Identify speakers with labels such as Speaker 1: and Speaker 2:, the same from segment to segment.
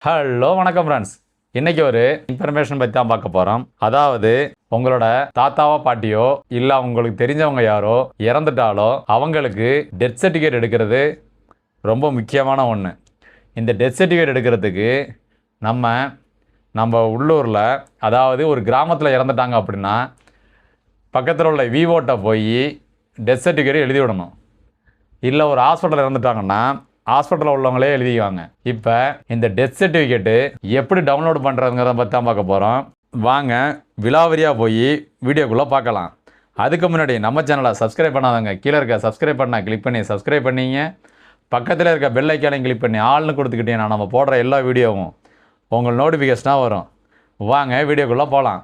Speaker 1: Hello வணக்கம் friends. இன்றைக்கி ஒரு இன்ஃபர்மேஷன் பற்றி தான் பார்க்க போகிறோம். அதாவது உங்களோட தாத்தாவோ பாட்டியோ இல்லை உங்களுக்கு தெரிஞ்சவங்க யாரோ இறந்துட்டாலோ அவங்களுக்கு டெத் சர்டிஃபிகேட் எடுக்கிறது ரொம்ப முக்கியமான ஒன்று. இந்த டெத் சர்டிஃபிகேட் எடுக்கிறதுக்கு நம்ம உள்ளூரில், அதாவது ஒரு கிராமத்தில் இறந்துட்டாங்க அப்படின்னா பக்கத்தில் உள்ள விவோட்ட போய் டெத் சர்டிஃபிகேட் எழுதி விடணும். இல்லை ஒரு ஹாஸ்பிட்டலில் இறந்துட்டாங்கன்னா ஹாஸ்பிட்டலில் உள்ளவங்களே எழுதிக்குவாங்க. இப்போ இந்த டெத் சர்டிஃபிகேட்டு எப்படி டவுன்லோட் பண்ணுறதுங்கிறத பற்றி தான் பார்க்க போகிறோம். வாங்க விலாவரியாக போய் வீடியோக்குள்ளே பார்க்கலாம். அதுக்கு முன்னாடி நம்ம சேனலை சப்ஸ்கிரைப் பண்ணாதவங்க கீழே இருக்க சப்ஸ்கிரைப் பண்ண கிளிக் பண்ணி சப்ஸ்கிரைப் பண்ணிங்க. பக்கத்தில் இருக்க பெல் ஐக்கானையும் கிளிக் பண்ணி ஆள்னு கொடுத்துக்கிட்டீங்கன்னா நம்ம போடுற எல்லா வீடியோவும் உங்களுக்கு நோட்டிஃபிகேஷனாக வரும். வாங்க வீடியோக்குள்ளே போகலாம்.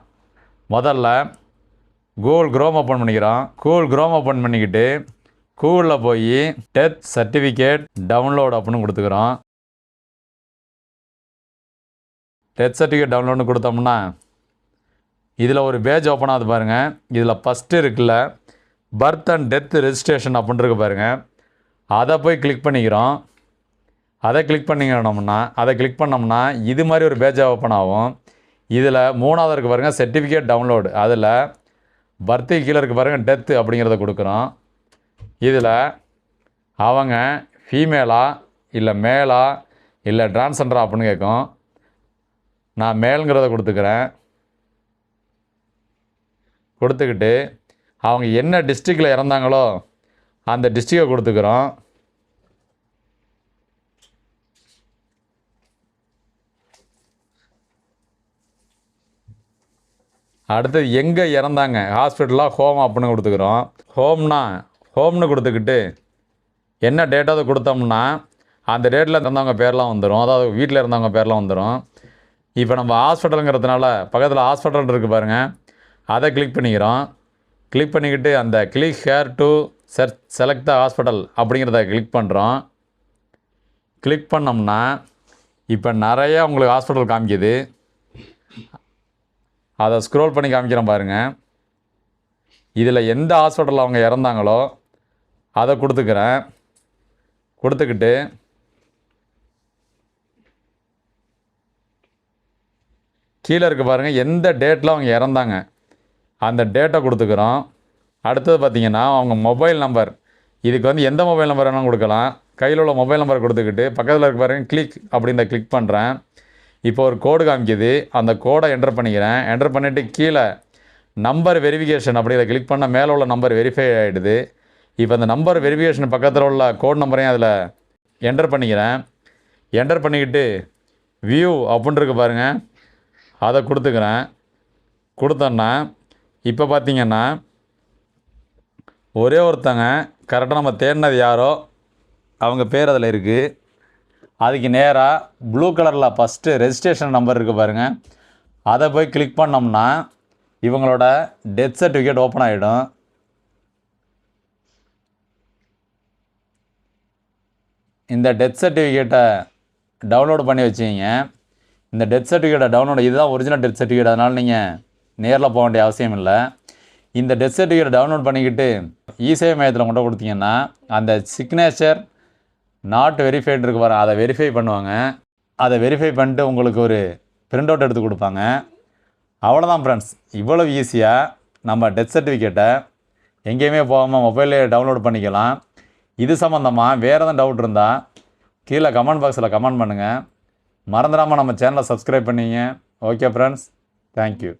Speaker 1: முதல்ல கூகுள் குரோம் ஓப்பன் பண்ணிக்கிறோம். கூகுள் குரோம் ஓப்பன் பண்ணிக்கிட்டு கூகுளில் போய் டெத் சர்டிஃபிகேட் டவுன்லோட் அப்படின்னு கொடுத்துக்கிறோம். டெத் சர்டிஃபிகேட் டவுன்லோட்னு கொடுத்தோம்னா இதில் ஒரு பேஜ் ஓப்பன் ஆகுது பாருங்கள். இதில் ஃபஸ்ட்டு இருக்குல்ல பர்த் அண்ட் டெத் ரெஜிஸ்ட்ரேஷன் அப்படின்னு இருக்கு பாருங்கள். அதை போய் கிளிக் பண்ணிக்கிறோம். அதை கிளிக் பண்ணோம்னா இது மாதிரி ஒரு பேஜாக ஓப்பன் ஆகும். இதில் மூணாவது இருக்குது பாருங்கள் சர்டிஃபிகேட் டவுன்லோடு. அதில் பர்த்து கீழே இருக்குது பாருங்கள் டெத்து அப்படிங்கிறத கொடுக்குறோம். இதில் அவங்க ஃபீமேலா இல்லை மேலா இல்லை டிரான்ஸ்ஜெண்டரா அப்படின்னு கேட்கும். நான் மேலுங்கிறத கொடுத்துக்கிறேன். கொடுத்துக்கிட்டு அவங்க என்ன டிஸ்ட்ரிக்டில் இறந்தாங்களோ அந்த டிஸ்ட்ரிக்டை கொடுத்துக்கிறோம். அடுத்தது எங்கே இறந்தாங்க, ஹாஸ்பிட்டலாக ஹோம் அப்படின்னு கொடுத்துக்கிறோம். ஹோம்னு கொடுத்துக்கிட்டு என்ன டேட்டாவது கொடுத்தோம்னா அந்த டேட்டில் இருந்தவங்க பேர்லாம் வந்துடும். அதாவது வீட்டில் இருந்தவங்க பேர்லாம் வந்துடும். இப்போ நம்ம ஹாஸ்பிட்டலுங்கிறதுனால பக்கத்தில் ஹாஸ்பிட்டல் இருக்குது பாருங்கள். அதை கிளிக் பண்ணிக்கிறோம். கிளிக் பண்ணிக்கிட்டு அந்த click hair to select the hospital அப்படிங்கிறத கிளிக் பண்ணுறோம். கிளிக் பண்ணோம்னா இப்போ நிறையா உங்களுக்கு ஹாஸ்பிட்டல் காமிக்குது. அதை ஸ்க்ரோல் பண்ணி காமிக்கிறோம் பாருங்கள். இதில் எந்த ஹாஸ்பிட்டலில் அவங்க இறந்தாங்களோ அதை கொடுத்துக்கிறேன். கொடுத்துக்கிட்டு கீழே இருக்க பாருங்கள் எந்த டேட்டில் அவங்க இறந்தாங்க அந்த டேட்டை கொடுத்துக்கிறோம். அடுத்தது பார்த்திங்கன்னா அவங்க மொபைல் நம்பர், இதுக்கு எந்த மொபைல் நம்பர் வேணாலும் கொடுக்கலாம். கையில் உள்ள மொபைல் நம்பரை கொடுத்துக்கிட்டு பக்கத்தில் இருக்க பாருங்கள் கிளிக் அப்படின்ற கிளிக் பண்ணுறேன். இப்போ ஒரு கோடு காமிக்குது. அந்த கோடை என்டர் பண்ணிக்கிறேன். என்டர் பண்ணிவிட்டு கீழே நம்பர் வெரிஃபிகேஷன் அப்படிங்கிற கிளிக் பண்ண மேலே உள்ள நம்பர் வெரிஃபை ஆகிடுது. இப்போ அந்த நம்பர் வெரிஃபிகேஷன் பக்கத்தில் உள்ள கோட் நம்பரையும் அதில் என்டர் பண்ணிக்கிறேன். என்டர் பண்ணிக்கிட்டு வியூ அப்படின்னு இருக்கு பாருங்கள், அதை கொடுத்துக்கிறேன். கொடுத்தோன்னா இப்போ பார்த்திங்கன்னா ஒரே ஒருத்தங்க கரெக்டாக நம்ம தேடினது யாரோ அவங்க பேர் அதில் இருக்குது. அதுக்கு நேராக ப்ளூ கலரில் ஃபஸ்ட்டு ரெஜிஸ்ட்ரேஷன் நம்பர் இருக்குது பாருங்கள். அதை போய் கிளிக் பண்ணோம்னா இவங்களோட டெத் சர்டிஃபிகேட் ஓப்பன் ஆகிடும். இந்த டெத் சர்டிஃபிகேட்டை டவுன்லோடு பண்ணி வச்சிங்க. இந்த டெத் சர்டிஃபிகேட்டை இதுதான் ஒரிஜினல் டெத் சர்டிஃபிகேட். அதனால் நீங்கள் நேரில் போக வேண்டிய அவசியம் இல்லை. இந்த டெத் சர்டிஃபிகேட்டை டவுன்லோட் பண்ணிக்கிட்டு இசேவை மையத்தில் கொண்டு கொடுத்தீங்கன்னா அந்த சிக்னேச்சர் நாட் வெரிஃபைடு இருக்கு பாரு, அதை வெரிஃபை பண்ணுவாங்க. அதை வெரிஃபை பண்ணிட்டு உங்களுக்கு ஒரு பிரிண்ட் அவுட் எடுத்து கொடுப்பாங்க. அவ்வளோதான் ஃப்ரெண்ட்ஸ். இவ்வளோ ஈஸியாக நம்ம டெத் சர்டிஃபிகேட்டை எங்கேயுமே போகாமல் மொபைல்லே டவுன்லோட் பண்ணிக்கலாம். இது சம்மந்தமாக வேறு எதுவும் டவுட் இருந்தால் கீழே கமெண்ட் பாக்ஸில் கமெண்ட் பண்ணுங்கள். மறந்துடாமல் நம்ம சேனலை சப்ஸ்கிரைப் பண்ணிங்க. Okay friends, thank you.